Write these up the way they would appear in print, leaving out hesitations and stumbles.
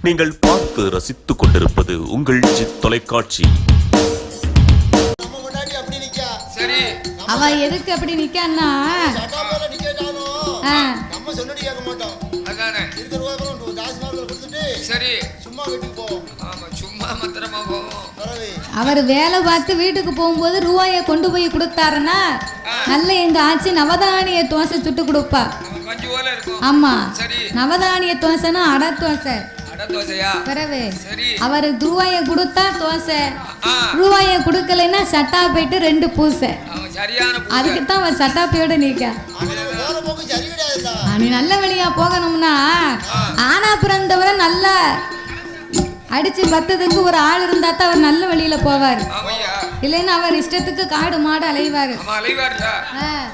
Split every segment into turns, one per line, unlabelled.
நீங்கள் பார்த்து ரசித்துக் கொண்டிருப்பது உங்கள் ஜித் தொலைக்காட்சி.
சரி,
அவ எதுக்கு அப்படி நிக்கான்னா
நம்ம சொன்னடி கேட்க மாட்டோம்.
அதானே
இருக்கிற ரூபாய் காசு மார்க்கெட் கொடுத்துட்டு
சரி
சும்மா வீட்டுக்கு போவோம்.
ஆமா, சும்மா மத்திரமா போவோம்.
அவர் வேலை பார்த்து வீட்டுக்கு போகும்போது ரூபாயை கொண்டு போய் கொடுத்தாருன்னா நல்ல எங்க ஆச்சி நவதானிய தோசை சுட்டு கொடுப்பா.
கஞ்சி போல இருக்கும்.
ஆமா,
சரி,
நவதானிய தோசைன்னா அடை தோசை.
அடை தோசையா?
பிறகு
சரி,
அவரு ரூபாயை கொடுத்தா தோசை,
ஆ,
ரூபாயை கொடுக்கலைன்னா சட்டா போயிட்டு 2 பூசை.
அவன் சரியான பூசை.
அதுக்கு தான் அவன் சட்டாப்பையோட நிக்க.
போற போக்கு சரி கிடையாதுடா.
நீ நல்ல வழியா போகணும்னா ஆனா பிறந்தவரை நல்லா அடிச்சு பத்ததுக்கு ஒரு ஆள் இருந்தா தான் அவர் நல்ல வழியில போவார்.
ஆமையா,
இல்லைன்னா அவர் இஷ்டத்துக்கு காடு மாடு அலைவாரு.
ஆமா அலைவார்ல.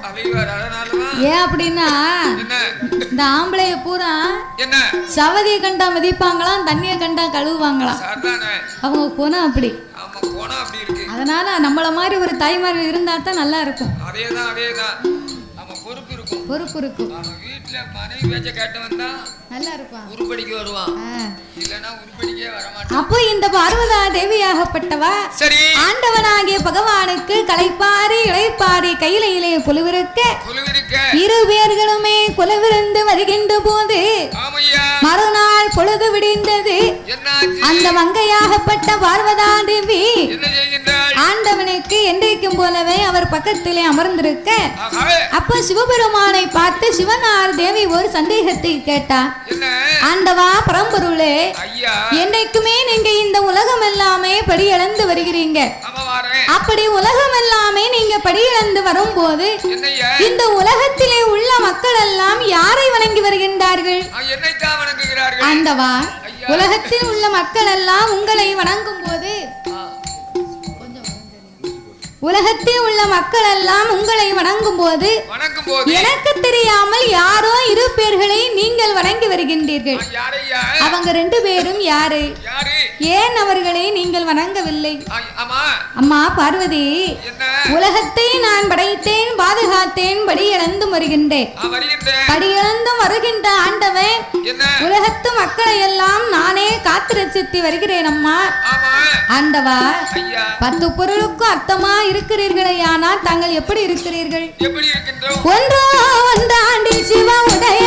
அலைவார். அதனாலதான்
ஏன் அப்படின்னா
என்ன
இந்த ஆம்பளைய பூரா
என்ன
சவதியை கண்டா மதிப்பாங்களாம், தண்ணியை கண்டா கழுவுவாங்களாம்.
சாதானே.
அவங்க போனா அப்படி.
ஆமா, போனா அப்படி இருக்கு.
அதனால நம்மள மாதிரி ஒரு தாய்மார் இருந்தா தான் நல்லா இருக்கும்.
அதேதான் அதேதான். ஆமா, பொறுப்பு இருக்கும்.
பொறுப்பு இருக்கும்.
அவன் வீட்டுல மனைவி பேச்ச கேட்டவன் தான்
நல்லா இருப்பான்.
உருப்படிக்கு வருவான். இல்லன்னா உருப்படிக்கே வரமாட்டான்.
அப்போ இந்த பார்வதா தேவியாகப்பட்டவா
சரி,
ஆண்டவனாகிய பகவானுக்கு களைப்பாரி இளைப்பாரி கையிலே குழுவிருக்க இரு பேர்களுமே குலவிருந்து வருகின்ற போது
ஆமையா,
மறுநாள் பொழுது விடிந்தது.
என்னாச்சு?
அந்த மங்கையாகப்பட்ட பார்வதா தேவி
என்ன செய்கின்றாள்?
ஆண்டவனுக்கு என்றைக்கும் போலவே அவர் பக்கத்திலே அமர்ந்திருக்க
ஆகவே
அப்ப சிவபெருமானை பார்த்து சிவனார் தேவி ஒரு சந்தேகத்தை கேட்டா.
என்ன?
ஆண்டவா பரம்பொருளே,
ஐயா,
என்றைக்குமே நீங்க இந்த உலகம் எல்லாமே படி இழந்து வருகிறீங்க.
ஆமா வாரேன்.
அப்படி உலகம் எல்லாமே நீங்க படி இழந்து வரும்போது
என்னய்யா?
இந்த உலகத்திலே உள்ள மக்கள் எல்லாம் யாரை வணங்கி வருகின்றார்கள்?
என்னைத்தான் வணங்குகிறார்கள்?
ஆண்டவா, உலகத்தில் உள்ள மக்கள் எல்லாம் உங்களை வணங்கும் போது உலகத்தில் உள்ள மக்கள் எல்லாம் உங்களை வணங்கும் போது எனக்கு தெரியாமல் யாரோ இரு பேர்களை நீங்கள் வணங்கி வருகின்றீர்கள். அவங்க 2 பேரும் யாரு? ஏன் அவர்களை நீங்கள் வணங்கவில்லை? அம்மா பார்வதி, உலகத்தை நான் படைத்தேன், பாதுகாத்தேன், படியிழந்து வருகின்றேன். படியிழந்து வருகின்ற ஆண்டவன் உலகத்து மக்களை எல்லாம் நானே காத்து ரசித்து வருகிறேன். அம்மா ஆண்டவா, 10 பொருளுக்கும் அர்த்தமா இருக்கிறீர்களே, ஆனால் தாங்கள் எப்படி இருக்கிறீர்கள்? ஒன்றோ ஒன்றாண்டி சிவ உடைய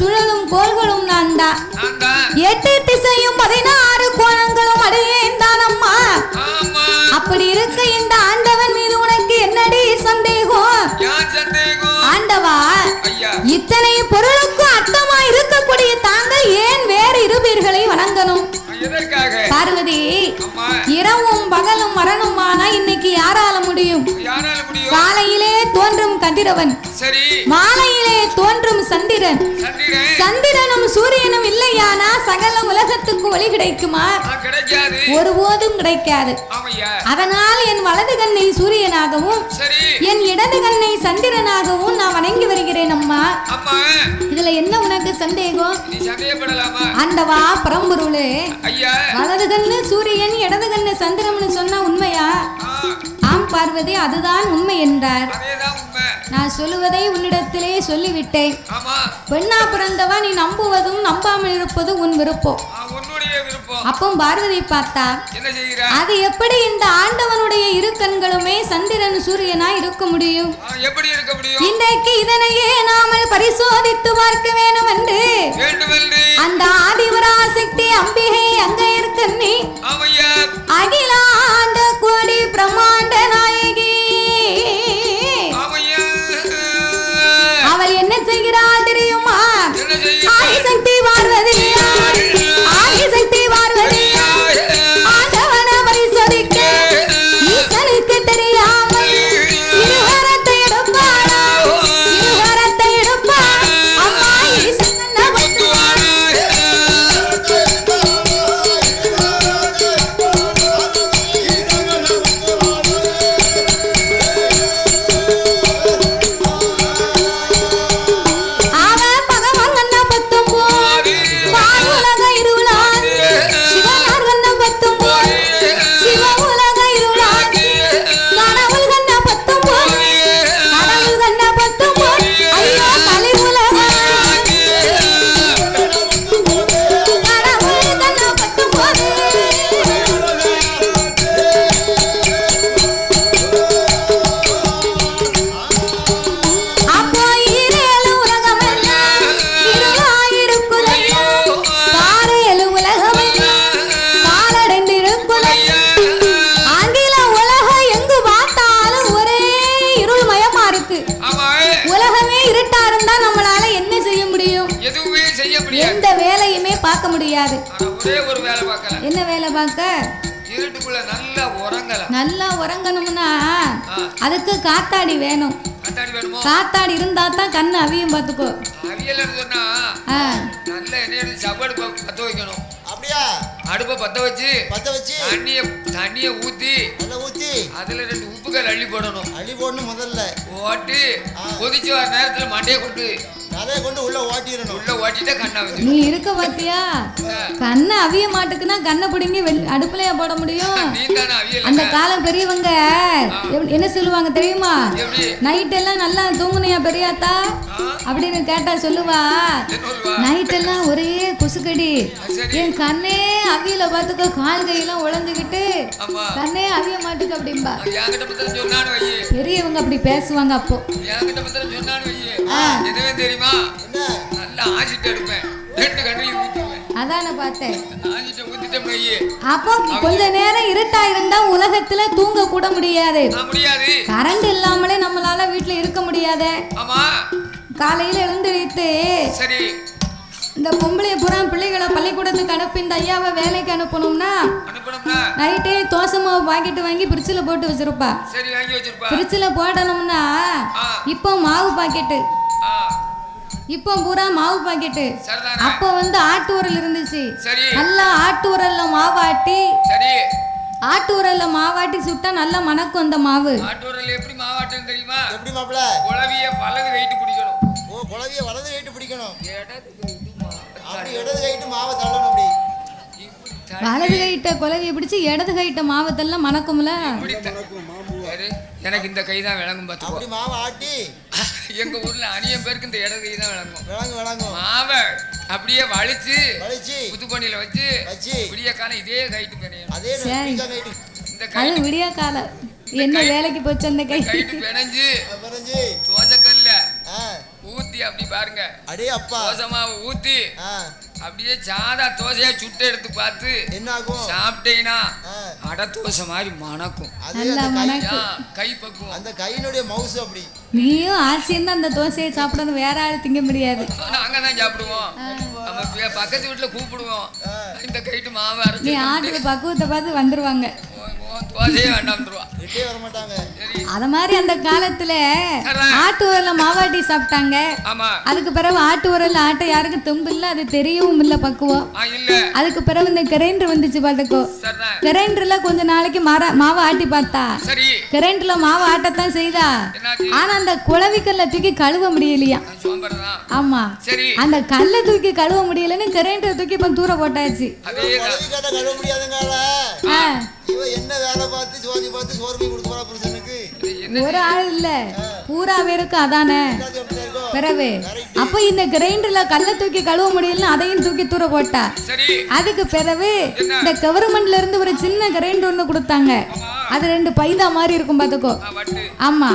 சுழலும் கோள்களும் நான் தான்.
நான் தான்.
8 திசையும் 16 கோணங்களும் அடையேன் தானம்மா.
ஆமா.
அப்படி இருக்க இந்த ஆண்டவன் மீது உனக்கு என்னடி சந்தேகம்?
யார் சந்தேகம்?
ஆண்டவா,
ஐயா.
இத்தனை பொருளுக்கும் அர்த்தமா இருக்கக்கூடிய தாங்கள் ஏன் வேறு இருபேர்களை வணங்கணும்?
எதற்காக?
பார்வதி,
அம்மா.
இரவும் பகலும் வரணுமானா இன்னைக்கு யாரால முடியும்?
யாரால முடியும்?
காலையிலே தோன்றும் கதிரவன்,
சரி.
மாலையிலே தோன்றும் சந்திரன்.
சந்திரன்.
சந்திரனும் சூரியனும் இல்லையானா சகல உலகத்துக்கு ஒளி கிடைக்குமா?
கிடைக்காது.
ஒருபோதும் கிடைக்காது.
ஆமையா.
அதனால் என் வலது கண்ணை சூரியனாகவும்
சரி.
என் இடது கண்ணை சந்திரனாகவும் நான் வணங்கி வருகிறேன் அம்மா.
அம்மா.
இதுல என்ன உனக்கு சந்தேகம்?
நீ சந்தேகப்படலாமா?
ஆண்டவா பரம்பொருளே,
ஐயா.
வலது கண்ணு சூரியன் இடது கண்ணு சந்திரம்னு சொன்னா உண்மையா? ஆம் பார்வதி, அதுதான் உண்மை என்றார்.
அதேதான் உண்மை.
நான் சொல்லுவதை உன்னிடத்திலே சொல்லிவிட்டேன்.
ஆமா.
பெண்ணா பிறந்தவா, நீ நம்புவதும் நம்பாமல் இருப்பதும் உன் விருப்பம்.
உன்னுடைய விருப்பம்.
அப்போ பார்வதி பார்த்தா,
என்ன செய்கிறா?
அது எப்படி இந்த ஆண்டவனுடைய இரு கண்களுமே சந்திரன் சூரியனா இருக்க முடியும்?
எப்படி இருக்க முடியும்?
இன்றைக்கு இதனையே நாமல் பரிசோதித்து பார்க்க வேண்டும் என்று அந்த ஆதிபராசக்தி அம்பிகை அங்க இருக்க நீ அகிலாண்ட கோடி பிரம்மாண்ட நாயகி. அவள் என்ன செய்கிறாள் தெரியுமா? ஆதிசக்தி பார்வதி, ஆதிசக்தி பார்வதி ஆண்டவன பரிசோதிக்க ஈசனுக்கு தெரியாமல் இருவரத்தை எடுப்பாளா, இருவரத்தை எடுப்பாள். அம்மா ஈசன் எந்த வேலையுமே பார்க்க முடியாது.
ஒரே ஒரு வேலை பார்க்கலாம்.
என்ன வேலை பார்க்க?
இருட்டுக்குள்ள நல்லா உறங்கலாம்.
நல்லா உறங்கணும்னா அதுக்கு காத்தாடி வேணும்.
காத்தாடி வேணுமோ?
காத்தாடி இருந்தா தான் கண்ணு அவியும் பார்த்துக்கோ.
அவியல் சொன்னா நல்ல எண்ணெய் எடுத்து சாப்பாடு பத்த வைக்கணும்.
அப்படியா?
அடுப்பை பத்த வச்சு தண்ணிய ஊத்தி அதுல 2 உப்புகள் அள்ளி போடணும்.
அள்ளி போடணும். முதல்ல
ஓட்டு கொதிச்சு வர நேரத்துல மண்டையை கொண்டு
உள்ள ஓட்டிடணும்.
உள்ள ஓட்டிட்டா கண்ணா வந்து
நீ இருக்க பாத்தியா? கண்ணை அவிய மாட்டுக்குன்னா கண்ணை பிடிங்கி அடுப்புலயா போட முடியும்? அந்த காலம் பெரியவங்க என்ன சொல்லுவாங்க தெரியுமா? நைட் எல்லாம் நல்லா தூங்குனியா பெரியாத்தா அப்படின்னு கேட்டா சொல்லுவா, நைட் எல்லாம் ஒரே கொசுக்கடி, என் கண்ணே அவியல பாத்துக்க, கால் கையெல்லாம் உழந்துகிட்டு கண்ணே அவிய மாட்டுக்கு அப்படின்பா. பெரியவங்க அப்படி பேசுவாங்க. அப்போ
தெரியுமா? நல்லா ஆசிட்டு எடுப்பேன், 2 கண்ணிலையும் ஊத்துவேன்.
அதான பார்த்தேன்.
ஆசிட்டு ஊத்திட்டேன்.
அப்போ கொஞ்ச நேரம் இருட்டா இருந்தா உலகத்துல தூங்க கூட முடியாது. கரண்ட் இல்லாமலே நம்மளால வீட்டுல இருக்க முடியாது. காலையில எழுந்திரித்து சரி இந்த பொம்பளைய புறா பிள்ளைகளை பள்ளிக்கூடத்துக்கு அனுப்பி இந்த ஐயாவை வேலைக்கு அனுப்பணும்னா நைட்டே தோசை மாவு பாக்கெட்டு வாங்கி பிரிட்ஜில் போட்டு வச்சிருப்பா. பிரிட்ஜில் போடணும்னா இப்போ மாவு பாக்கெட்டு, இப்போ பூரா மாவு பாக்கெட்டு. அப்போ ஆட்டு உரல் இருந்துச்சு. நல்லா ஆட்டு உரல்ல மாவாட்டி, ஆட்டு உரல்ல மாவாட்டி சுட்டா நல்லா மணக்கும் அந்த மாவு.
ஆட்டு உரல்ல எப்படி மாவாட்டணும் தெரியுமா?
எப்படி மாப்ள?
குளவிய வலது கைட்டு பிடிக்கணும்.
ஓ, குளவிய வலது கைட்டு பிடிக்கணும். அப்படி இடது கைட்டு மாவை தள்ளணும். அப்படி
வலது கைட்ட குளவிய பிடிச்சு இடது கைட்ட மாவத்தெல்லாம் மணக்கும்ல.
எனக்கு இந்த கை தான் விளங்கும். பார்த்து
அப்படி மாவை ஆட்டி
எங்க ஊர்ல அநியம் பேருக்கு இந்த இடது கை தான்
விளங்கும்.
மாவை அப்படியே வலிச்சு புது பண்ணியில வச்சு விடிய காலம் இதே கைட்டு பிணையணும்.
அது விடிய காலம் என்ன வேலைக்கு போச்சு அந்த கை
கைட்டு பிணைஞ்சு தோசைக்கல்ல ஊத்தி அப்படி பாருங்க.
அடே அப்பா.
தோசை மாவு ஊத்தி அப்படியே சாதா தோசையா சுட்டு எடுத்து பார்த்து
என்ன ஆகும்?
சாப்பிட்டீங்கன்னா அட தோசை மாதிரி மணக்கும். கை பக்குவம்.
அந்த கையினுடைய மவுசு அப்படி.
நீயும் ஆட்சின்னு அந்த தோசையை சாப்பிடணும், வேற ஆள் திங்க முடியாது.
நாங்க தான் சாப்பிடுவோம். நம்ம பக்கத்து வீட்டுல கூப்பிடுவோம். இந்த கைட்டு மாவு அரைச்சு
நீ ஆட்டுக்கு பக்குவத்தை பார்த்து வந்துருவாங்க.
தோசையே வேண்டாம்ன்றவா.
வர மாட்டாங்க.
அத மாதிரி அந்த காலத்துல ஆட்டு உரல்ல மாவாட்டி சாப்பிட்டாங்க. அதுக்கு பிறகு ஆட்டு உரல்ல ஆட்டை யாருக்கும் தெம்பு இல்ல, அது தெரியவும் இல்ல பக்குவம். அதுக்கு பிறகு இந்த கிரைண்டர் வந்துச்சு பாத்துக்கோ. கிரைண்டர்ல கொஞ்ச நாளைக்கு மாவை ஆட்டி பார்த்தா கிரைண்டர்ல மாவு ஆட்டத்தான் செய்தா, ஆனா அந்த குளவிக்கல்ல தூக்கி கழுவ முடியலையா. ஆமா, அந்த கல்ல தூக்கி கழுவ முடியலன்னு கிரைண்டர் தூக்கி இப்ப தூர போட்டாச்சு.
என்ன வேலை பார்த்து ஜோதி பார்த்து சோறு கொடுக்குறா புருஷனுக்கு?
ஒரு ஆள் இல்ல, பூரா பேருக்கு அதானே பிறகு. அப்ப இந்த கிரைண்டர்ல கல்ல தூக்கி கழுவ முடியலன்னு அதையும் தூக்கி தூர போட்டா. அதுக்கு பிறகு இந்த கவர்மெண்ட்ல இருந்து ஒரு சின்ன கிரைண்டர் ஒண்ணு கொடுத்தாங்க. அது 2 பைதா மாதிரி இருக்கும் பாத்துக்கோ. ஆமா,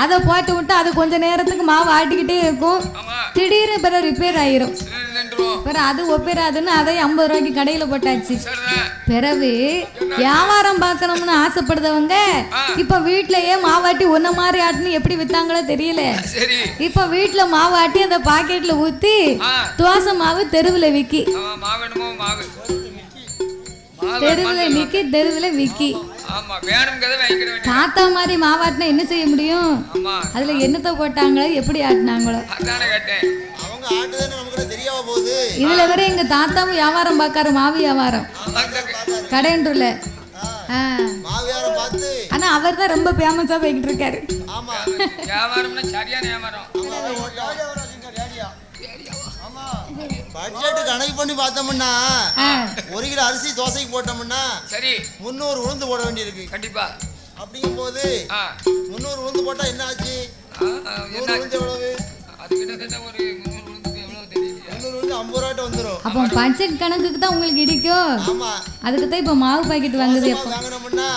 அதை போட்டு விட்டு அது கொஞ்ச நேரத்துக்கு மாவு ஆட்டிக்கிட்டே இருக்கும். திடீர்னு பிறகு ரிப்பேர் ஆயிரும். அது ஒப்பேராதுன்னு அதை 50 ரூபாய்க்கு கடையில போட்டாச்சு. பிறகு வியாபாரம் பார்க்கணும்னு ஆசைப்படுறவங்க இப்ப வீட்லயே மாவாட்டி ஒன்ன மாதிரி ஆட்டுன்னு எப்படி வித்தாங்களோ தெரியல. இப்ப வீட்டுல மாவாட்டி அந்த பாக்கெட்ல ஊத்தி தோசை மாவு தெருவுல விக்கி, தெருவுல நிக்கி, தெருவுல விக்கி. தாத்தா மாதிரி மாவாட்டினா என்ன செய்ய முடியும்? அதுல என்னத்தை போட்டாங்களோ எப்படி ஆட்டினாங்களோ. இதுல வர எங்க தாத்தாவும் வியாபாரம் பார்க்காரு, மாவு வியாபாரம் கடையன்றுல. ஆனா அவர் தான் ரொம்ப ஃபேமஸா போய்கிட்டு இருக்காரு.
பட்ஜெட் கணக்கு பண்ணி பார்த்தோம்னா 1 கிலோ அரிசி தோசைக்கு போட்டோம்னா 300 உளுந்து போட வேண்டியிருக்கு. கண்டிப்பா. அப்படிங்கும் போது 300 உளுந்து போட்டா என்ன ஆச்சு?
அப்போ பட்ஜெட் கணக்குக்கு தான் உங்களுக்கு இடிக்கும். அதுக்கு தான் இப்ப மாவு பாக்கெட் வாங்குது.
வாங்குறோம்னா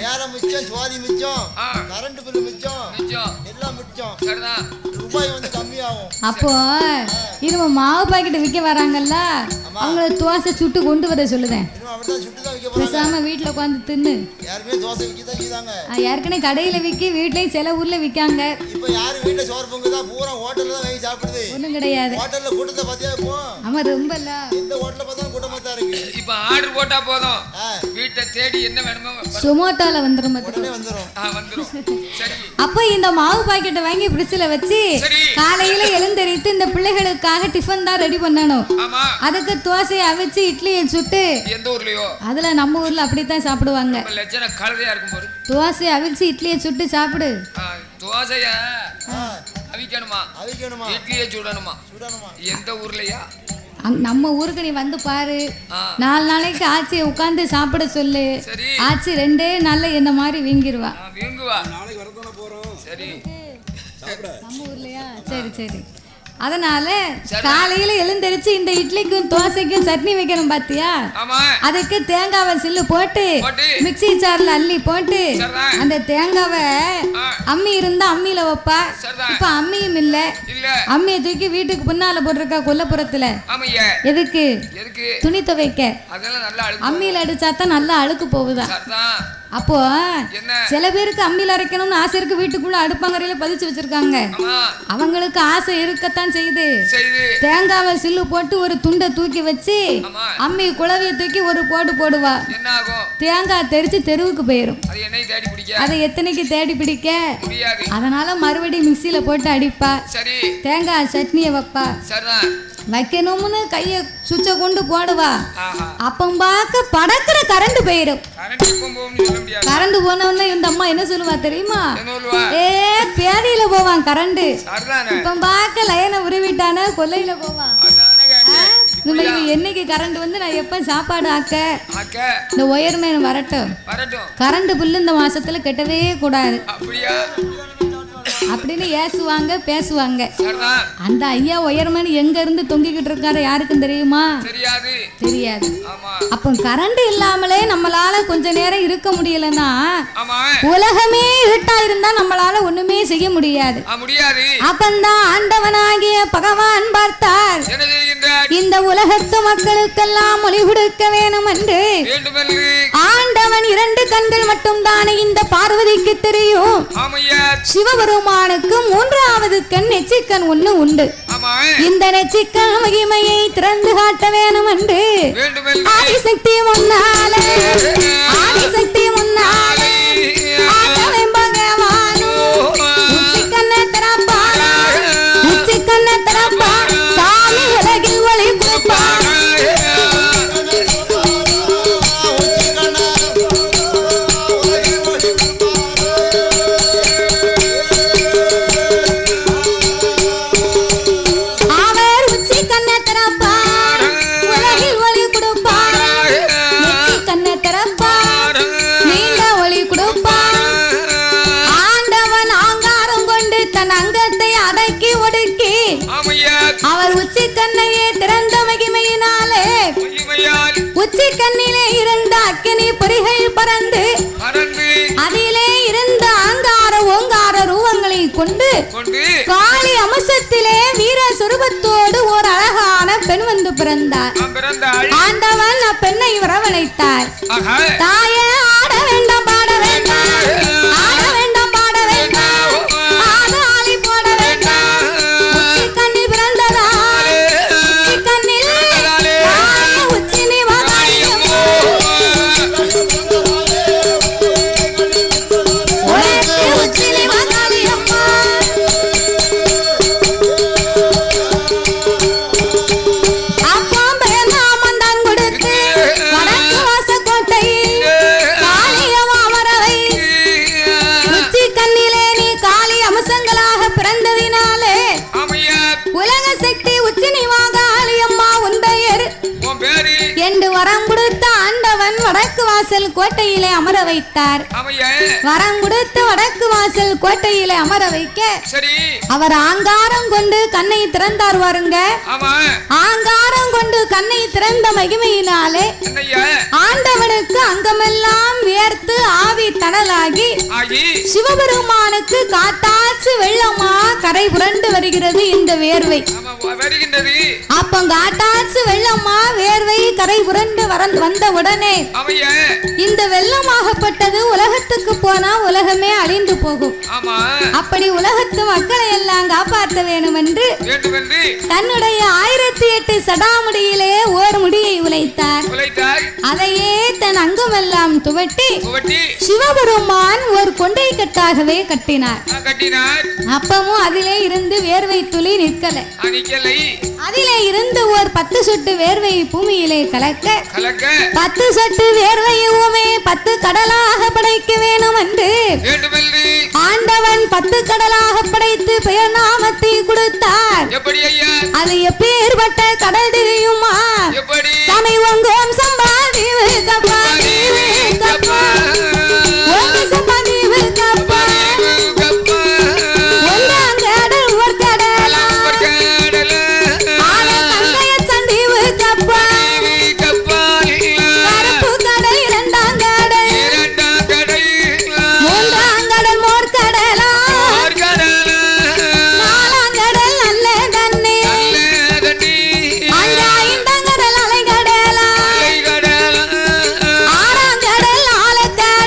வேற மிச்சம், சுவாதி மிச்சம், கரண்ட் பில் மிச்சம், எல்லாம் மிச்சம். ரூபாய் வந்து கம்மியாகும்.
அப்போ இது மாவு பாக்கெட் விற்க வராங்கல்ல, அவங்கள தோசை சுட்டு கொண்டு வர சொல்லுதேன். பேசாம வீட்டுல உட்காந்து தின்னு. ஏற்கனவே கடையில விக்கி, வீட்லயும் சில ஊர்ல விக்காங்க.
இப்ப யாரு வீட்டுல சோறு பொங்குதா? பூரா ஹோட்டல்ல தான் வாங்கி சாப்பிடுது.
ஒண்ணும் கிடையாது.
ஹோட்டல்ல கூட்டத்தை பாத்தியா?
ஆமா, ரொம்ப இல்ல.
இந்த ஹோட்டல்ல பார்த்தா கூட்டமா தான் இருக்கு.
இப்ப ஆர்டர் போட்டா போதும், வீட்டை தேடி என்ன வேணுமோ
சுமோட்டோல வந்துரும். அப்ப இந்த மாவு பாக்கெட்டை வாங்கி ஃப்ரிட்ஜ்ல வச்சு காலையில எழுந்தரித்து இந்த பிள்ளைகளுக்காக டிஃபன் தான் ரெடி பண்ணணும். அதுக்கு தோசையை அவிச்சு இட்லியை சுட்டு,
எந்த ஊர்லயோ
அதுல நம்ம ஊர்ல அப்படித்தான் சாப்பிடுவாங்க.
கலவையா இருக்கும் போது
தோசையை அவிச்சு இட்லியை சுட்டு சாப்பிடு.
தோசைய அவிக்கணுமா? இட்லியை சுடணுமா? எந்த ஊர்லயா?
நம்ம ஊருக்கு நீ வந்து பாரு. 4 நாளைக்கு ஆச்சி உட்கார்ந்து சாப்பிட சொல்லு. ஆச்சி 2 நாள்ல என்ன மாதிரி வீங்கிருவா.
நாளைக்கு வரதான போறோம். சரி,
நம்ம ஊர்லயா? சரி சரி. அதனால காலையில எழுந்திருச்சு இந்த இட்லிக்கும் தோசைக்கும் சட்னி வைக்கணும் பாத்தியா? அதுக்கு தேங்காவை சில்லு போட்டு மிக்ஸி ஜார்ல அள்ளி போட்டு அந்த தேங்காவை அம்மி இருந்தா அம்மியில வைப்பா. இப்ப அம்மியும் இல்ல, அம்மியை தூக்கி வீட்டுக்கு பின்னால போட்டிருக்கா கொல்லப்புறத்துல. எதுக்கு? துணி துவைக்க. அம்மியில அடிச்சாதான் நல்லா அழுக்கு போகுதா. அப்போ சில பேருக்கு அம்மியில அரைக்கணும்னு ஆசை இருக்கு, வீட்டுக்குள்ள அடுப்பங்கரையில பதிச்சு வச்சிருக்காங்க. அவங்களுக்கு ஆசை இருக்கத்தான் செய்யுது. தேங்காவை சில்லு போட்டு ஒரு துண்டை தூக்கி வச்சு அம்மி குழவையை தூக்கி ஒரு போடு போடுவா. தேங்காய் தெரிச்சு தெருவுக்கு போயிரும். அதை எத்தனைக்கு தேடி பிடிக்க? அதனால மறுபடியும் மிக்சியில போட்டு அடிப்பா. தேங்காய் சட்னியை வைப்பா. வைக்கணும்னு கைய சுவிட்ச கொண்டு போடுவா. அப்பம் பார்க்க படக்குற கரண்ட் போயிடும். கரண்ட் போனவொடனே இந்த அம்மா என்ன சொல்லுவா தெரியுமா? பேடியில போவான் கரண்ட். இப்ப பார்க்க லைனை உருவிட்டான கொல்லையில போவான். என்னைக்கு கரண்ட் வந்து நான் எப்ப சாப்பாடு ஆக்க இந்த ஒயர்மேன் வரட்டும். கரண்ட் பில்லு இந்த மாசத்துல கட்டவே கூடாது. அப்படின்னு ஏசுவாங்க பேசுவாங்க. அந்த ஐயா உயர்மன் எங்க இருந்து தொங்கிக்கிட்டு இருக்காரு யாருக்கும் தெரியுமா? தெரியாது. அப்ப கரண்ட் இல்லாமலே நம்மளால கொஞ்ச நேரம் இருக்க முடியலன்னா உலகமே இருட்டா இருந்தா நம்மளால ஒண்ணுமே செய்ய முடியாது. அப்பந்தான் ஆண்டவனாகிய பகவான் பார்த்தார், இந்த உலகத்து மக்களுக்கெல்லாம் ஒளி கொடுக்க வேணும் என்று ஆண்டவன் 2 கண்கள் மட்டும் தானே இந்த பார்வதிக்கு தெரியும். சிவபெருமானுக்கு 3வது கண் நெற்றிக்கண் ஒண்ணு உண்டு. இந்த நெற்றிக்கண் மகிமையை திறந்து காட்ட வேணும் என்று ஆதிசக்தி முன்னாலே ஆதிசக்தி முன்னாலே ஆண்டவன் பகவானோ உச்சிக்கண்ணை திறப்பார், உச்சிக்கண்ணை திறப்பார், சாமி உலகில் ஒளி கொடுப்பார். அவர் உச்சி கண்ணையே திறந்த மகிமையினாலே உச்சி கண்ணிலே இருந்த அக்கினி பொறிகள் பறந்து அதிலே இருந்த ஆங்கார ஓங்கார ரூபங்களை கொண்டு காளி அம்சத்திலே வீர சுரூபத்தோடு ஒரு அழகான பெண் வந்து பிறந்தார். ஆண்டவன் அப்பெண்ணை வரவழைத்தார். தாயே ஆட வேண்டாம் பாட வேண்டாம், ஆட வேண்டாம் பாட வேண்டாம், ஆடாளி போட வேண்டாம். உச்சி கண்ணி பிறந்ததால் உச்சி கண்ணில் உச்சி நீ வாதாடியும் உச்சி நீ வாதாடியம்மா. அப்பா பேனாமன் தான் கொடுத்து வடக்கு வாசக்கோட்டையில் காளியம்மா வரவை உச்சி கண்ணிலே நீ காளி அம்சங்களாக பிறந்ததினாலே உலக சக்தி உச்சி நீவா காளியம்மா உந்தையர் என்று வரம் கொடுத்த ஆண்டவன் வடக்கு வாசல் கோட்டையிலே அமர வைத்தார். வரம் கொடுத்து வடக்கு வாசல் கோட்டையிலே அமர வைக்க அவர் ஆங்காரம் கொண்டு கண்ணை திறந்தார். வாருங்க, ஆங்காரம் கொண்டு கண்ணை திறந்த மகிமையினாலே ஆண்டவனுக்கு அங்கமெல்லாம் வியர்த்து ஆவி தணலாகி சிவபெருமானுக்கு காட்டாச்சு வெள்ளமா கரை புரண்டு வருகிறது இந்த வேர்வை. அப்ப காட்டாச்சு வெள்ளமா வேர்வை கரை புரண்டு வந்த உடனே இந்த வெள்ளமாகப்பட்டது உலகத்துக்கு போனா உலகமே அழிந்து போகும். அப்படி உலகத்து மக்களை எல்லாம் காப்பாற்ற வேண்டும் என்று தன்னுடைய 1008 சடாமுடியிலே ஓர் முடியை உழைத்தார். அதையே தன் அங்கமெல்லாம் துவட்டி சிவபெருமான் ஒரு கொண்டை கட்டாகவே கட்டினார். அப்பமும் அதிலே இருந்து வேர்வை துளி நிற்கல. அதிலே இருந்து ஒரு 10 சொட்டு வேர்வை பூமியிலே கலக்க 10 சொட்டு வேர்வையுமே 10 கடலாக படைக்க வேணும் என்று ஆண்டவன் 10 கடலாக படைத்து பெயர் நாமத்தை கொடுத்தார். அது எப்பேற்பட்ட கடல் தெரியுமா? சாமி ஒங்கும் சம்பாதீவு கப்பா கப்பா ஒங்கு சம்பாதீவு கப்பா ஒங்காம் கடல் ஒரு கடலா ஆன கங்கைய சந்தீவு கப்பா கருப்பு கடல் 2ஆம் கடல் 3ஆம் கடல் மோர் கடலா 4ஆம் கடல் நல்ல தண்ணி 5ஆம் கடல் அலை கடலா 6ஆம் கடல் ஆழக்கடல்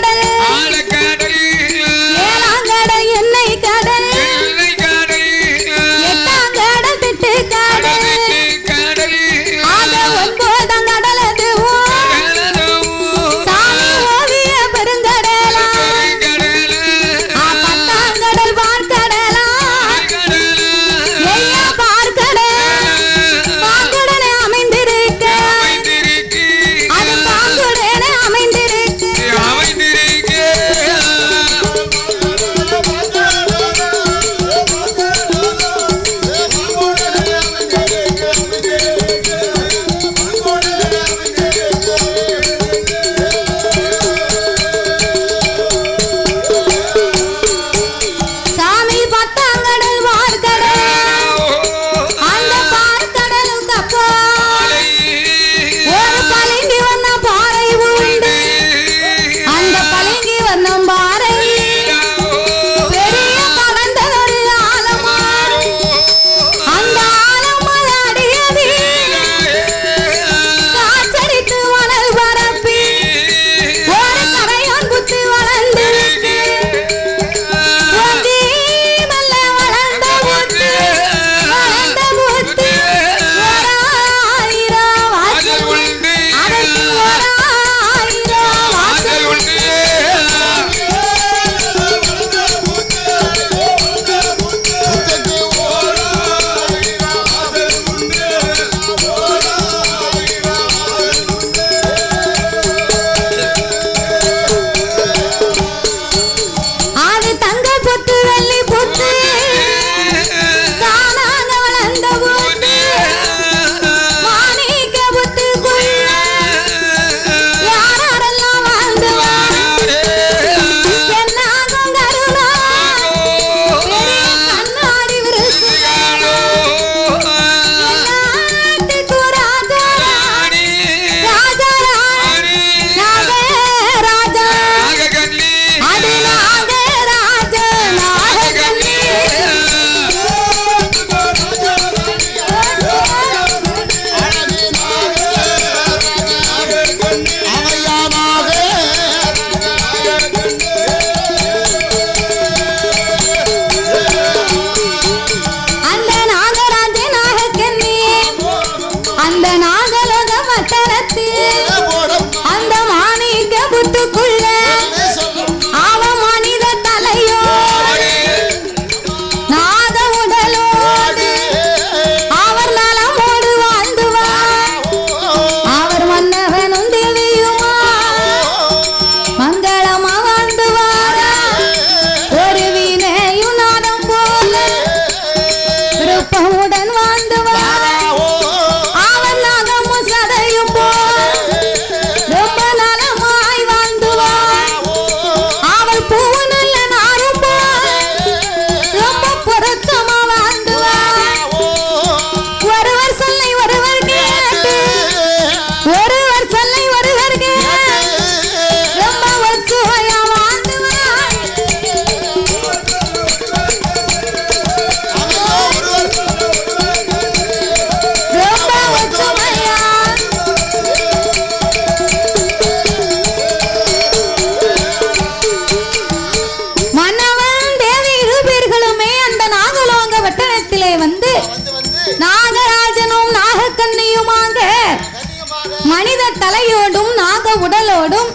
மனித தலையோடும் நாக உடலோடும்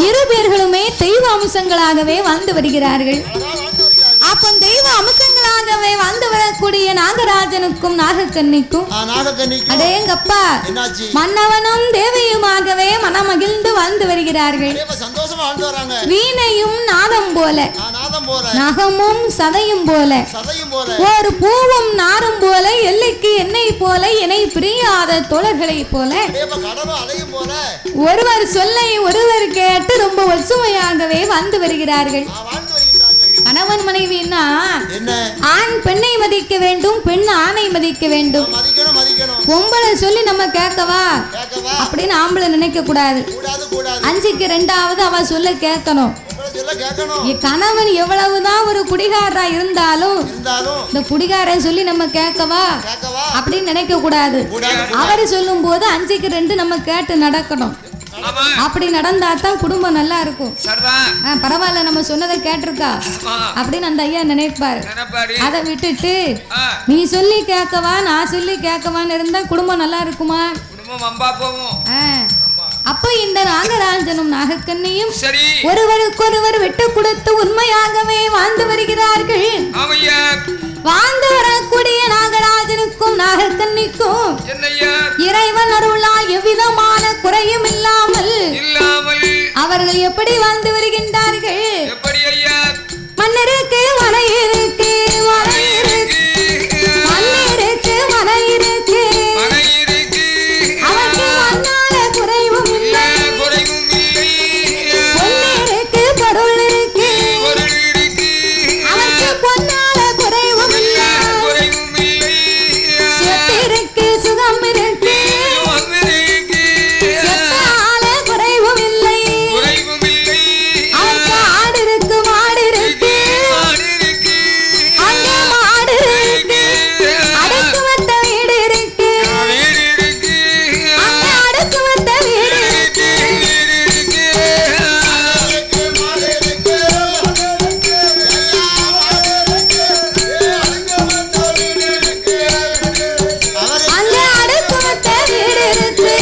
இரு பேர்களுமே தெய்வ அம்சங்களாகவே வாழ்ந்து வருகிறார்கள். அப்போ தெய்வ அம்சங்களாகவே வாழ்ந்து வரக்கூடிய நாகராஜனுக்கும் நாகக்கன்னிக்கும் அடேங்கப்பா மன்னவனும் தேவியுமாகவே மனமகிழ்ந்து வாழ்ந்து வருகிறார்கள். வீணையும் நாதம் போல நகமும் சதையும் போல ஒரு பூவும் நாரும் போல எல்லைக்கு எண்ணெய் போல இணை பிரியாத தோழர்களை போல ஒருவர் சொல்லை ஒருவர் கேட்டு ரொம்ப ஒற்றுமையாகவே வாழ்ந்து வருகிறார்கள். கணவன் மனைவின்னா ஆண் பெண்ணை மதிக்க வேண்டும், பெண் ஆணை மதிக்க வேண்டும். பொம்பளை சொல்லி நம்ம கேட்கவா அப்படின்னு ஆம்பளை நினைக்க கூடாது. 5க்கு 2வது அவ சொல்ல கேட்கணும். கணவன் எவ்வளவுதான் ஒரு குடிகாரா இருந்தாலும் இந்த குடிகாரன் சொல்லி நம்ம கேட்கவா அப்படின்னு நினைக்க கூடாது. அவரு சொல்லும் போது 5க்கு 2 நம்ம கேட்டு நடக்கணும். அப்படி நடந்தா தான் குடும்பம் நல்லா இருக்கும். பரவாயில்ல நம்ம சொன்னதை கேட்டிருக்கா அப்படின்னு அந்த ஐயா நினைப்பாரு. அதை விட்டுட்டு நீ சொல்லி கேட்கவா நான் சொல்லி கேட்கவான்னு இருந்தா குடும்பம் நல்லா இருக்குமா? அப்ப இந்த நாகராஜனும் நாகக்கன்னியும் ஒருவருக்கொருவர் விட்டு கொடுத்து உண்மையாகவே வாழ்ந்து வருகிறார்கள். வாழ்ந்து வரக்கூடிய நாகராஜனுக்கும் நாகக்கன்னிக்கும் இறைவன் அருளால் எவ்விதமான குறையும் இல்லாமல் அவர்கள் எப்படி வாழ்ந்து வருகின்றார்கள்? மன்னருக்கு மனை இருக்கு, மனை இருக்கு, மன்னருக்கு மனை இருக்கு, அவருக்கு மண்ணால குறைவும் இல்லை, பொன்னிருக்கு பொருள் இருக்கு, அவருக்கு பொன்னால குறைவும் இல்லை, சொத்திருக்கு சுகம் இருக்கு, சொத்தால குறைவும் இல்லை, அவருக்கு ஆடு இருக்கு மாடு இருக்கு, அங்கே மாடு இருக்கு, அடுக்கு வந்த வீடு இருக்கு, அங்கே அடுக்கு வந்த வீடு இருக்கு. அங்கே அடுக்கு வந்த வீடு இருக்கு.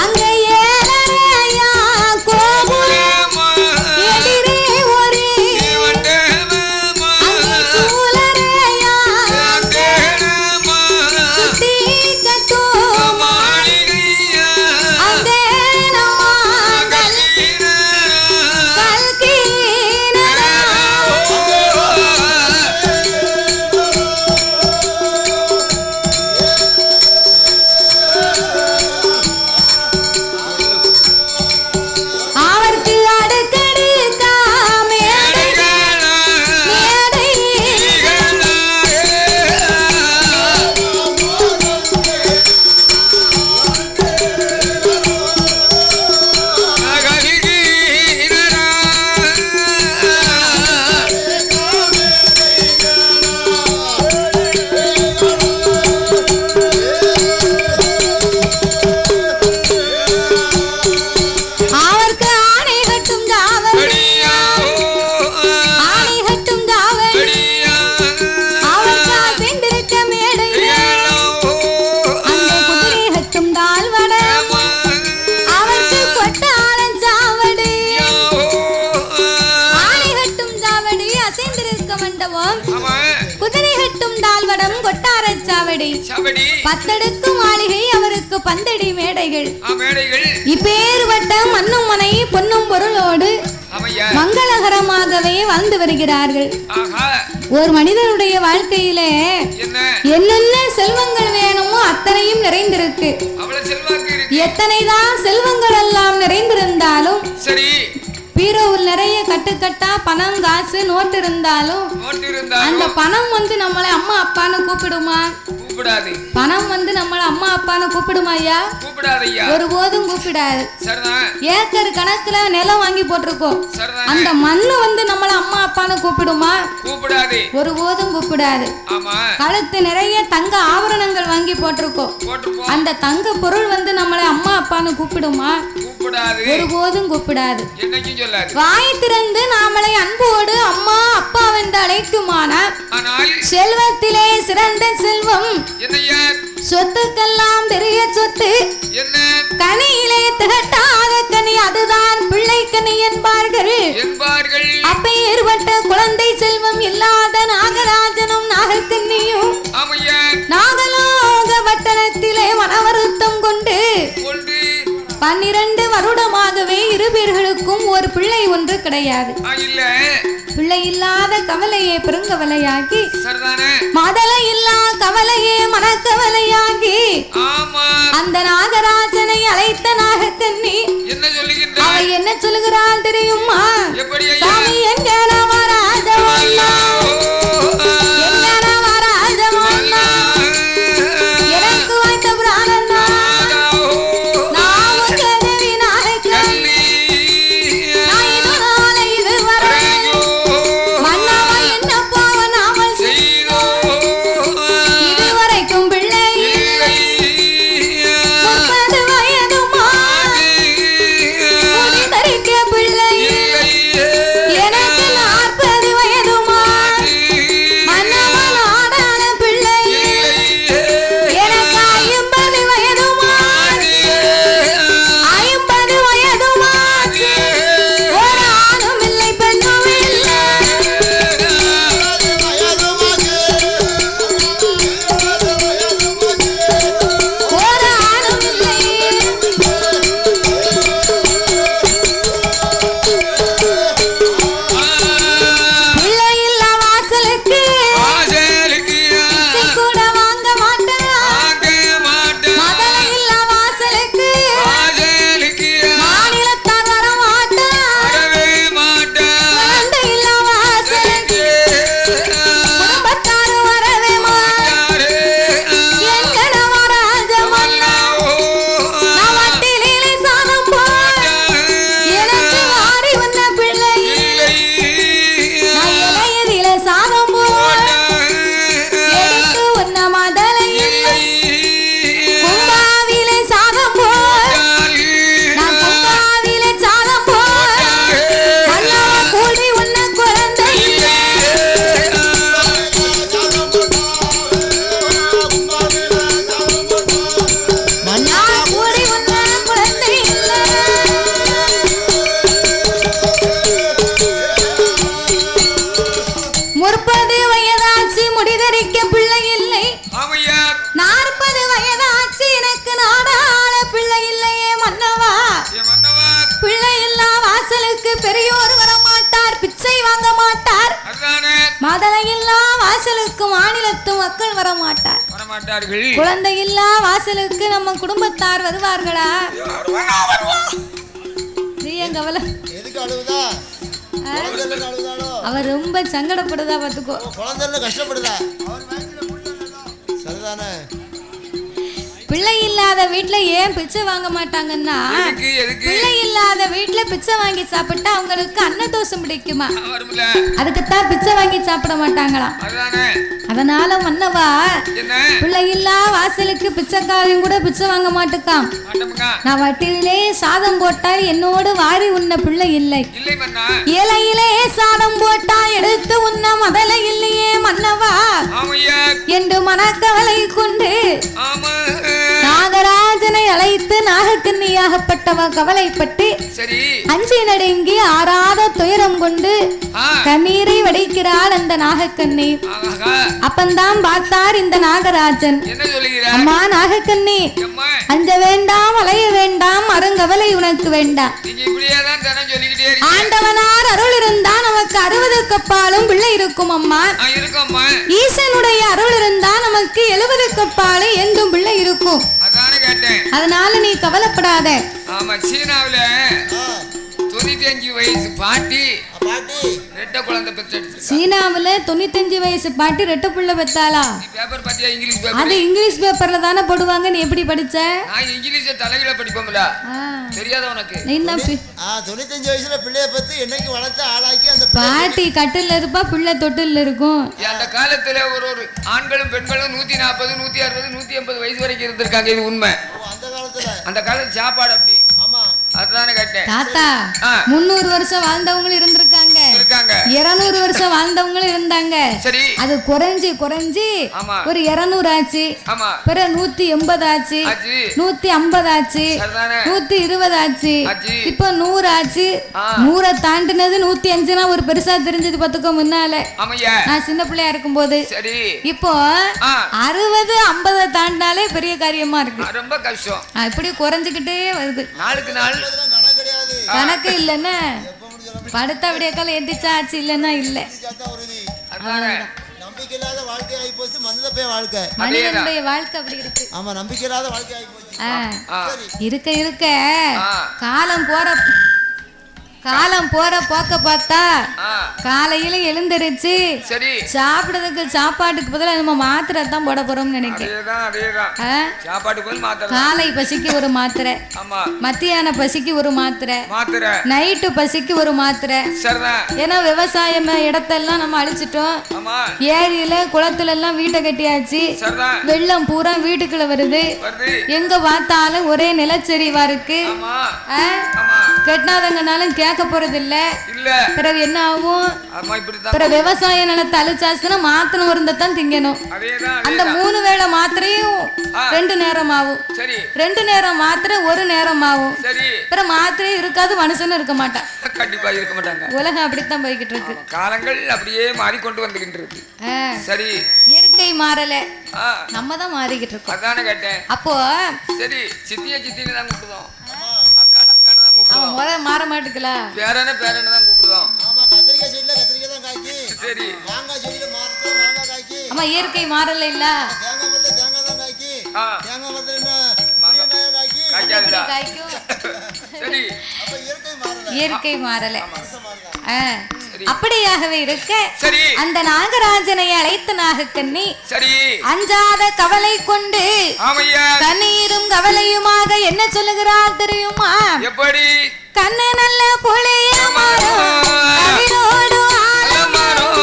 அங்கே ஏழரையா கோபுரம் எதிரே ஒரு அங்கே சூழரையா சுத்தி கட்டும் அங்கே நம்ம கல்கினரா. அவருக்கு அடுக்கடுக்கா மேடை மேடை அவருக்கு ஆணை கட்டும் தாவடி ஆணை கட்டும் தாவடி அவருக்கு அசைந்திருக்க மேடை அந்த குதிரை கட்டும் தாழ்வட அவருக்கு கொட்டாளன் சாவடி ஆணை கட்டும் தாவடி அசைந்திருக்க மண்டபம் குதிரை கட்டும் தாழ்வடம் கொட்டாரச் சாவடி 10 மாளிகை அவருக்கு பந்தடி மேடைகள் இப்பேறுபட்ட மண்ணும் மனை பொன்னும் பொருளோடு மங்களகரமாகவே வாழ்ந்து வருகிறார்கள். ஒரு மனிதனுடைய வாழ்க்கையிலே என்னென்ன செல்வங்கள் வேணுமோ அத்தனையும் நிறைந்திருக்கு. எத்தனைதான் செல்வங்கள் எல்லாம் நிறைந்திருந்தாலும் பீரோவில் நிறைய கட்டுக்கட்டா பணம் காசு நோட்டு இருந்தாலும் அந்த பணம் வந்து நம்மளை அம்மா அப்பான்னு கூப்பிடுமா? பணம் வந்து நம்மள அம்மா அப்பான்னு கூப்பிடுமா ஐயா? ஒருபோதும் கூப்பிடாது. ஏக்கர் கணக்குல நிலம் வாங்கி போட்டிருக்கோம், அந்த மண்ணு வந்து நம்மள அம்மா அப்பான்னு கூப்பிடுமா? ஒருபோதும் கூப்பிடாது. கழுத்து நிறைய தங்க ஆபரணங்கள் வாங்கி போட்டிருக்கோம், அந்த தங்க பொருள் வந்து நம்மள அம்மா அப்பான்னு கூப்பிடுமா? ஒருபோதும் கூப்பிடாது. வாய் திறந்து நாமளை அன்போடு அம்மா அப்பா என்று அழைக்குமானால் ஆனால் செல்வத்திலே சிறந்த செல்வம்
என்னையா
சொத்துக்கெல்லாம் பெரிய சொத்து
என்ன
கனியிலே திகட்டாத கனி அதுதான் பிள்ளை கனி என்பார்கள் அப்பேற்பட்ட குழந்தை செல்வம் இல்லாத நாகராஜனும் நாகக்கன்னியும் நாகலோக பட்டணத்திலே மனவருத்தம் கொண்டு 12 வருடமாகவே இரு பேர்களுக்கும் ஒரு பிள்ளை ஒன்று கிடையாது. பிள்ளை இல்லாத கவலையே பெருங்கவலையாகி மதலை இல்லா கவலையே மனக்கவலையாகி அந்த நாகராஜனை அழைத்த நாகக்கன்னி அவள் என்ன சொல்லுகிறாள் தெரியுமா? சாமி எங்க நவராஜமன்னா எங்க நவராஜமன்னா எனக்கு வாய்த்த பிராணன்னா பெரியோர் வரமாட்டார், பிச்சை வாங்க மாட்டார். மதலையில்லா வாசலுக்கு மாநிலத்து மக்கள் வரமாட்டார்கள். குழந்தையில்லா வாசலுக்கு நம்ம குடும்பத்தார் வருவார்களா? அவர் ரொம்ப சங்கடப்படுதா பாத்துக்கோ. பிள்ளை இல்லாத வீட்டுல ஏன் பிச்சை வாங்க மாட்டாங்கன்னா, பிள்ளை இல்லாத வீட்டுல பிச்சை வாங்கி சாப்பிட்டா அவங்களுக்கு அன்னதோஷம் பிடிக்குமா, அதுக்குத்தான் பிச்சை வாங்கி சாப்பிட மாட்டாங்களாம். அதனால மன்னவா பிள்ளை இல்லா வாசலுக்கு பிச்சைக்காரையும் கூட பிச்சை வாங்க மாட்டுக்காம். நான் வட்டிலே சாதம் போட்டால் என்னோடு வாரி உண்ண பிள்ளை இல்லை, இலையிலே சாதம் போட்டா எடுத்து உண்ண மதலை இல்லையே மன்னவா என்று மனக்கவலை கொண்டு நாகராஜனை அழைத்து நாகக்கன்னியாகப்பட்டவ கவலைப்பட்டு அஞ்சி நடுங்கி ஆறாத துயரம் கொண்டு கண்ணீரை வடிக்கிறாள் அந்த நாகக்கன்னி. அப்பந்தான் பார்த்தார் இந்த நாகராஜன். அம்மா நாகக்கன்னி, அஞ்ச வேண்டாம், அலைய வேண்டாம், அருங்கவலை உனக்கு வேண்டாம். ஆண்டவனார் அருள் இருந்தா நமக்கு 60 கப்பாலும் பிள்ளை இருக்கும் அம்மா. ஈசனுடைய அருள் இருந்தா நமக்கு 70 கப்பாலும் எந்தும் பிள்ளை இருக்கும். அதனால நீ கவலைப்படாத.
ஆமா, சீனாவுல 95 வயசு பாட்டி ரெட்டை குழந்தை பெற்று.
சீனாவுல 95 வயசு பாட்டி ரெட்டை புள்ள பெத்தாளா?
பேப்பர் பாத்தியா? English paper.
அது இங்கிலீஷ் பேப்பர்ல தானே போடுவாங்க. நீ எப்படி படிச்ச?
நான் இங்கிலீஷ் தலையில படிப்போம்ல, தெரியாத உனக்கு?
நீ தான்
95 வயசுல பிள்ளைய பத்தி என்னைக்கு வளர்த்து ஆளாக்கி அந்த
பாட்டி கட்டில்ல இருப்பா, பிள்ளை தொட்டில்ல இருக்கும்.
அந்த காலத்துல ஒரு ஆண்களும் பெண்களும் 140 160 180 வயசு வரைக்கும் இருந்திருக்காங்க. இது உண்மை.
அந்த காலத்துல
அந்த காலத்து சாப்பாடு அப்படி.
ஆமா,
அதானே கேட்டேன்.
தாத்தா 300 வருஷம் வாழ்ந்தவங்களும் இருந்திருக்காங்க, 200 வருஷம் வாழ்ந்தவங்களும் இருந்தாங்க.
சரி.
அது குறைஞ்சு ஒரு 200 ஆச்சு, பிறகு 180 ஆச்சு, 150 ஆச்சு, 120 ஆச்சு, இப்ப 100 ஆச்சு. 100 தாண்டினது 105னா ஒரு பெருசா தெரிஞ்சது பத்துக்கு முன்னால நான் சின்ன பிள்ளையா இருக்கும் போது. இப்போ 60 50 தாண்டினாலே பெரிய காரியமா இருக்கு, ரொம்ப கஷ்டம். இப்படி குறைஞ்சுக்கிட்டே வருது, நாளுக்கு நாள் கணக்கு இல்லன்னா படுத்த விடிய காலம் எந்திரிச்சா ஆச்சு, இல்லன்னா இல்ல.
நம்பிக்கையில்லாத வாழ்க்கை ஆகி போச்சு மனிதனுடைய வாழ்க்கை,
மனிதனுடைய வாழ்க்கை அப்படி இருக்கு.
ஆமா, நம்பிக்கையில்லாத வாழ்க்கை ஆகி போச்சு.
இருக்க இருக்க காலம் போற போக்க பார்த்தா காலையில எழுந்திருச்சு சாப்பிடுறதுக்கு சாப்பாட்டுக்கு பதிலா நம்ம மாத்திரை தான் போட போறோம்னு நினைக்கிறேன். காலை பசிக்கு ஒரு மாத்திரை, மத்தியான பசிக்கு ஒரு மாத்திரை, நைட்டு பசிக்கு ஒரு மாத்திரை. ஏன்னா விவசாயம் இடத்தெல்லாம் நம்ம அழிச்சிட்டோம், ஏரியில குளத்துல எல்லாம் வீட்டை கட்டியாச்சு, வெள்ளம் பூரா வீட்டுக்குள்ள வருது, எங்க பார்த்தாலும் ஒரே நிலச்சரிவா இருக்கு. கெட்டாதங்கனாலும் கேட்க போறது இல்ல. பிறகு என்ன ஆகும்? பிறகு விவசாய நிலத்தை அழிச்சாச்சுன்னா மாத்திரை மருந்தான் திங்கணும். அந்த 3 வேளை மாத்திரையும் 2 நேரம் ஆகும், 2 நேரம் மாத்திரை 1 நேரம் ஆகும். பிறகு மாத்திரை இருக்காது, மனுஷனும் இருக்க மாட்டான், கண்டிப்பா இருக்க மாட்டாங்க. உலகம் அப்படித்தான் போய்கிட்டு இருக்கு, காலங்கள் அப்படியே மாறிக்கொண்டு வந்துகிட்டு இருக்கு. சரி, இயற்கை மாறல, நம்ம தான் மாறிக்கிட்டு இருக்கோம். அதானே கேட்டேன். அப்போ சரி, சித்திய சித்தின்னு தான் கூப்பிடுவோம், அவன் முறை மாற மாட்டுக்கல, பேரன தான் கூப்பிடுவோம். ஆமா, கத்திரிக்காய் செடியில கத்திரிக்காய் தான் காய்க்கு. சரி, மாங்காய் செடியில மாங்காய் காய்க்கு. ஆமா, இயற்கை மாறல இல்ல. தேங்காய் மரத்துல தேங்காய் தான் காய்க்கு, தேங்காய் மரத்துல என்ன மாங்காய் காய்க்கு, காய்க்கும். சரி, அப்ப இயற்கை மாறல. அப்படியாகவே இருக்க அந்த நாகராஜனை அழைத்த நாகக்கண்ணி அஞ்சாத கவலை கொண்டு கண்ணீரும் கவலையுமாக என்ன சொல்லுகிறாள் தெரியுமா? எப்படி? கண்ணு நல்ல புளிய மரம் கவிரோடு ஆலமரம்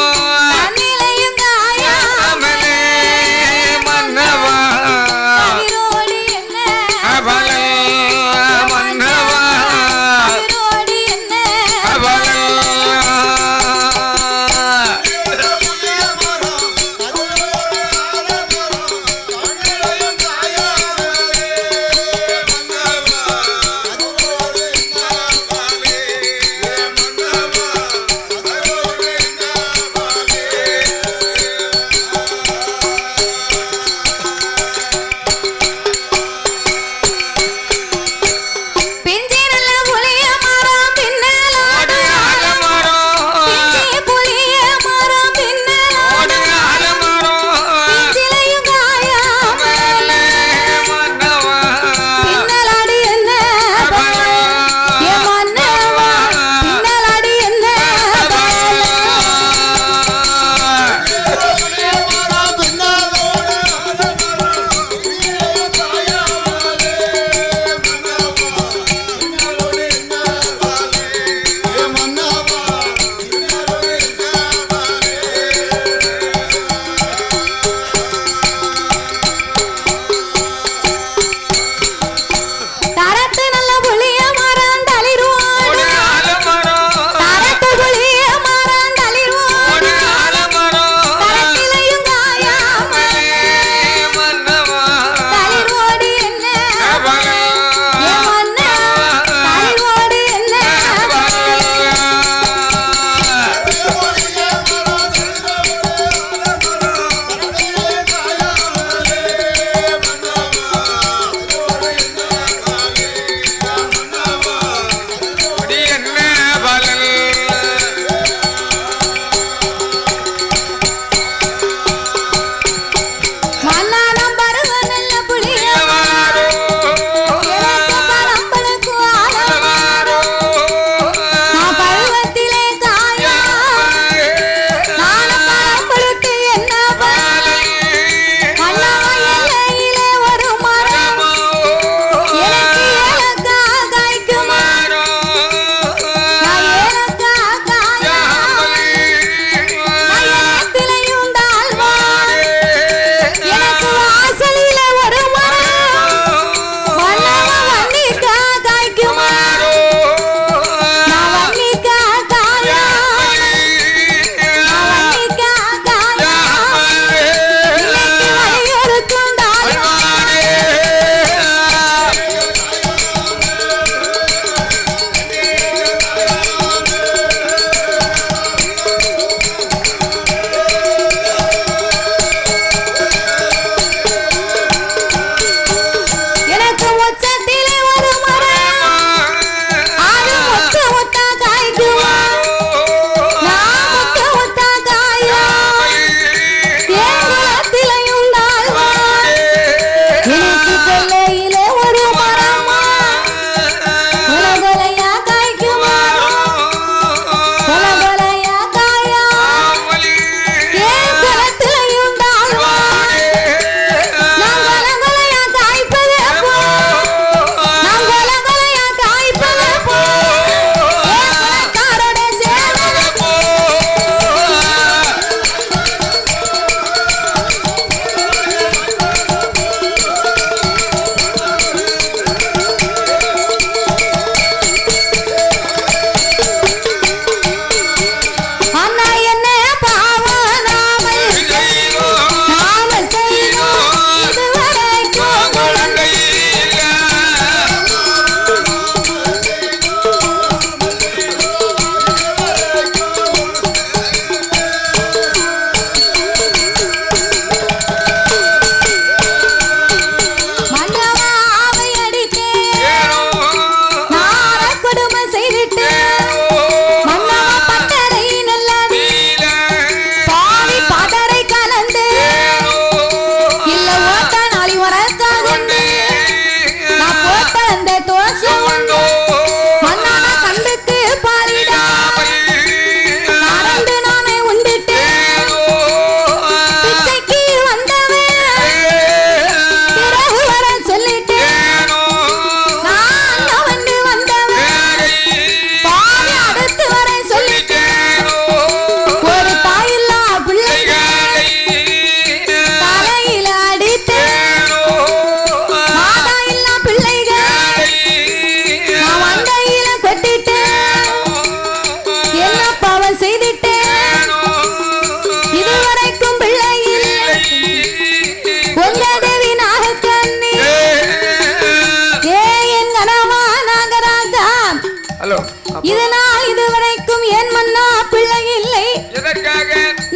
கண்ணிலையும் காயாமலே மன்னவா கவிரோடு என்ன அவளே மன்னவா கவிரோடு என்ன அவளே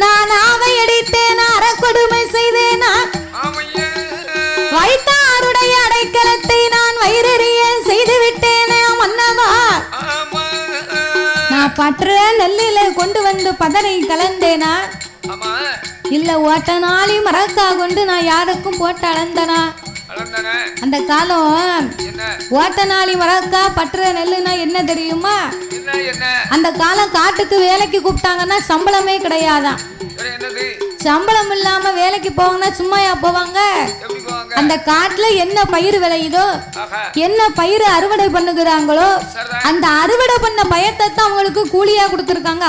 நான் ஆவை அடித்தேன் அறக்கொடுமை செய்தேனா வைத்தாருடைய அடைக்கலத்தை நான் வயிறறிய செய்து விட்டேனே மன்னவா நான் பற்ற நெல்லில கொண்டு வந்து பதரை கலந்தேனா இல்ல ஓட்ட நாளி மரக்கா கொண்டு நான் யாருக்கும் போட்டு அளந்தனா அந்த காலம் ஓட்ட நாளி மரக்கா பற்ற நெல்லுனா என்ன தெரியுமா அந்த காலம் காட்டுக்கு வேலைக்கு கூப்பிட்டாங்கன்னா சம்பளமே கிடையாதான் சம்பளம் இல்லாம வேலைக்கு போவாங்கன்னா சும்மாயா போவாங்க அந்த காட்டுல என்ன பயிர் விளையுதோ என்ன பயிர் அறுவடை பண்ணுகிறாங்களோ அந்த அறுவடை பண்ண பயத்தை தான் அவங்களுக்கு கூலியா கொடுத்துருக்காங்க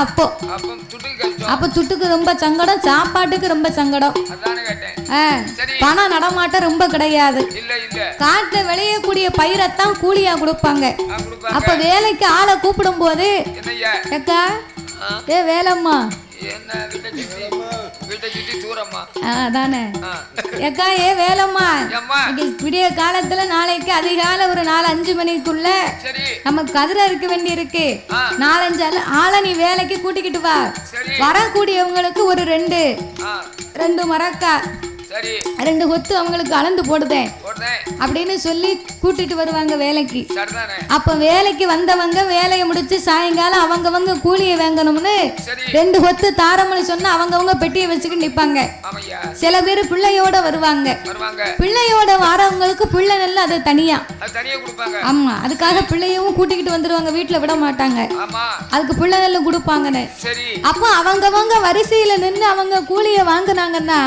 அப்ப துட்டுக்கு ரொம்ப சங்கடம் சாப்பாட்டுக்கு ரொம்ப சங்கடம் பணம் நடமாட்டம் ரொம்ப கிடையாது காட்டுல விளையக்கூடிய பயிரைத்தான் கூலியா கொடுப்பாங்க அப்ப வேலைக்கு ஆளை கூப்பிடும் போது ஏக்கா ஏ வேலம்மா அதானே ஏக்கா ஏ வேலம்மா விடிய காலத்துல நாளைக்கு அதிகாலை ஒரு 4-5 மணிக்குள்ள நம்ம கதிரை இருக்க வேண்டி இருக்கு 4-5 ஆளை நீ வேலைக்கு கூட்டிக்கிட்டு வா வரக்கூடியவங்களுக்கு ஒரு 2 மரக்கா 2 கொத்து அவங்களுக்கு அளந்து போடுதேன் அப்படின்னு சொல்லி கூட்டிட்டு வருவாங்க வேலைக்கு. அப்ப வேலைக்கு வந்தவங்க வேலையை முடிச்சு சாயங்காலம் அவங்கவங்க கூலியை வாங்கணும்னு 2 கொத்து தாரம்னு சொன்னா அவங்கவங்க பெட்டியை வச்சுக்கிட்டு நிப்பாங்க. சில பேர் பிள்ளையோட வருவாங்க. பிள்ளையோட வரவங்களுக்கு பிள்ளை நெல் அது தனியா ஆமா அதுக்காக பிள்ளையவும் கூட்டிக்கிட்டு வந்துருவாங்க. வீட்டுல விட மாட்டாங்க. அதுக்கு பிள்ளை நெல் கொடுப்பாங்கன்னு. அப்ப அவங்கவங்க வரிசையில நின்று அவங்க கூலியை வாங்கினாங்கன்னா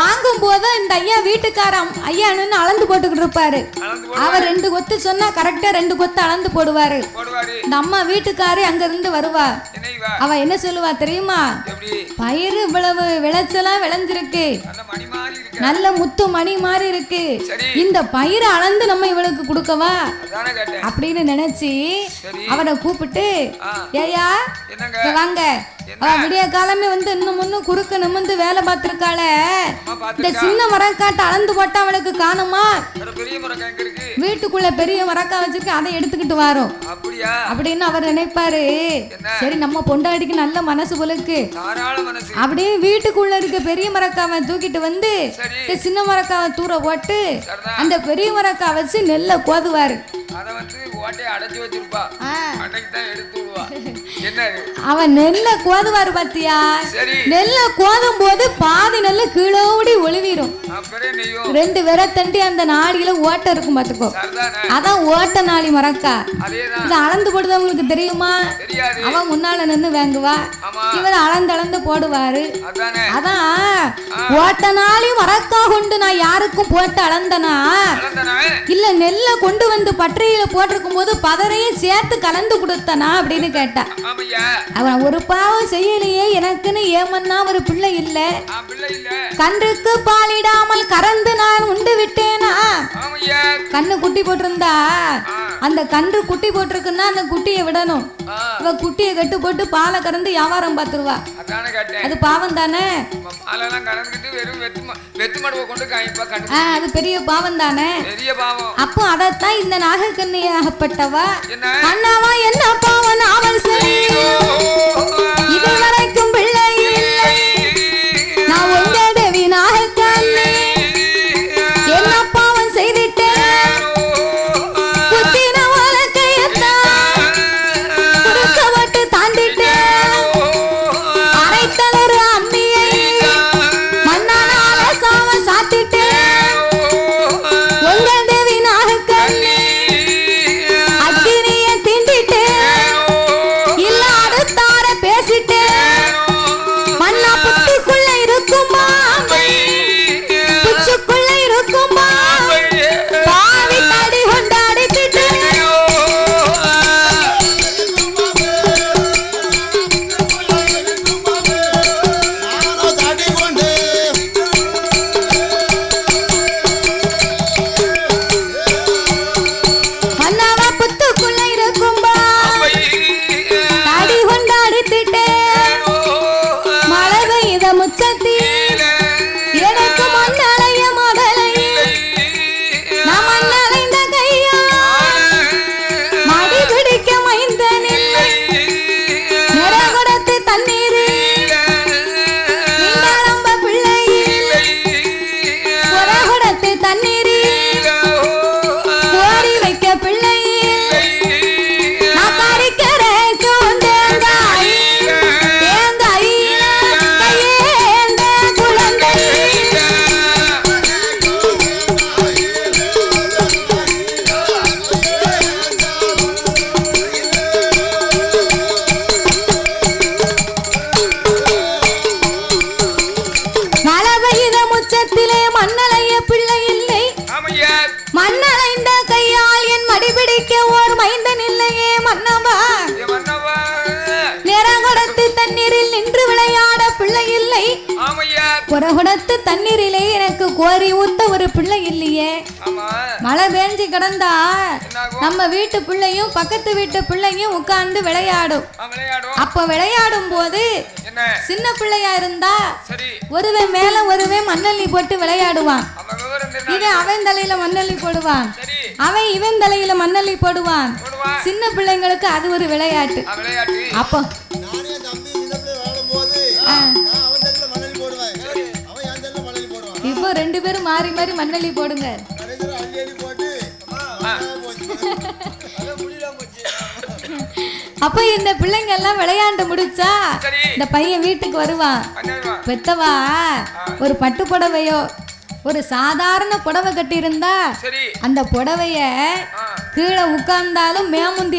வாங்கும் போது இந்த ஐயா வீட்டுக்காரன் ஐயா நின்று அளந்து போட்டுக்கிட்டு இருப்பாரு. அவர் 2 கொத்து சொன்னா கரெக்டா 2 கொத்து அளந்து போடுவாரு. இந்த அம்மா வீட்டுக்காரி அங்க இருந்து வருவா. அவ என்ன சொல்லுவா தெரியுமா? பயிர் இவ்வளவு விளைச்சலா விளைஞ்சிருக்கு, நல்ல முத்து மணி மாதிரி இருக்கு, இந்த பயிரை அளந்து நம்ம இவளுக்கு கொடுக்கவா அப்படின்னு நினைச்சு அவரை கூப்பிட்டு ஏயா வாங்க விடிய காலமே வந்து இன்னும் குறுக்க நிமிந்து வேலை பார்த்திருக்காள, இந்த சின்ன மரக்காட்டை அளந்து போட்டா அவளுக்கு காணுமா? வீட்டுக்குள்ள பெரிய மரக்கா வச்சிருக்க அதை எடுத்துக்கிட்டு வரோம் அப்படின்னு அவர் நினைப்பாரு. சரி நம்ம பொண்டாடிக்கு நல்ல மனசு போலுக்கு அப்படியே வீட்டுக்குள்ள இருக்க பெரிய மரக்காவை தூக்கிட்டு வந்து சின்ன மரக்காவை தூர போட்டு அந்த பெரிய மரக்கா வச்சு நெல்லை கோதுவாரு. அவன் நெல்ல கோதுவாரு பாத்தியா? நெல்ல கோதும் போது பாதி நெல்ல கீழோடி ஒளிவிரும். 2 விரத்தண்டி அந்த நாடியில ஓட்ட இருக்கும் பாத்துக்கோ. அதான் ஓட்ட நாடி மரக்கா. இத அளந்து போடுறது உங்களுக்கு தெரியுமா? அவன் முன்னால நின்று வாங்குவா, இவர் அளந்து போடுவாரு. அதான் ஓட்ட நாளி மரக்கா கொண்டு நான் யாருக்கும் போட்டு அளந்தனா இல்ல நெல்ல கொண்டு வந்து பற்றையில போட்டிருக்கும் போது பதரையும் சேர்த்து கலந்து கொடுத்தனா அப்படின்னு கேட்டா. அவன் ஒரு பாவம் செய்யலையே, எனக்குன்னு ஏமன்னா ஒரு பிள்ளை இல்ல, கன்றுக்கு பாலிடாமல் கறந்து நான் உண்டு விட்டேனா. கண்ணு குட்டி போட்டிருந்தா அந்த கன்று குட்டி போட்டிருக்குன்னா அந்த குட்டியை விடணும். இவ குட்டியை கட்டு போட்டு பாலை கறந்து வியாபாரம் பார்த்துருவா. அது பாவம் தானே? அது பெரிய பாவம் தானே? அப்போ அதைத்தான் இந்த நாகக்கண்ணியாகப்பட்டவா அண்ணாவா என்ன பாவம் அவள் இது வரைக்கும் பிள்ளை நான் உங்க தேவி நாகக்கண்ணி என்ன பாவம் செய்திட்டேன், புத்தின வாழ்க்கையத்தான் கொடுக்கப்பட்டு தாண்டிட்டேன், அரைத்தலர் அம்மியை மண்ணால சாவ சாத்திட்டேன், உங்க தேவி நாகக்கண்ணி அக்கினிய திண்டிட்டேன், இல்ல அடுத்தார பேசிட்டேன், குடத்து தண்ணீரிலே எனக்கு கோரி ஊத்த ஒரு பிள்ளை இல்லையே. மழை பெஞ்சு கிடந்தா நம்ம வீட்டு பிள்ளையும் பக்கத்து வீட்டு பிள்ளையும் உட்கார்ந்து விளையாடும். அப்ப விளையாடும் போது சின்ன பிள்ளையா இருந்தா ஒருவன் மேல ஒருவன் மண்ணள்ளி போட்டு விளையாடுவான். இவன் அவன் தலையில மண்ணள்ளி போடுவான், அவன் இவன் தலையில மண்ணள்ளி போடுவான். சின்ன பிள்ளைங்களுக்கு அது ஒரு விளையாட்டு. அப்போ இப்போ ரெண்டு பேரும் மாறி மாறி மண்ணள்ளி போடுங்க. அப்ப இந்த பிள்ளைங்க எல்லாம் விளையாண்டு முடிச்சா இந்த பையன் வீட்டுக்கு வருவான். பெத்தவா ஒரு பட்டு புடவையோ ஒரு சாதாரண புடவை கட்டி இருந்தா அந்த புடவைய கீழே உட்கார்ந்தாலும் மேமுந்தி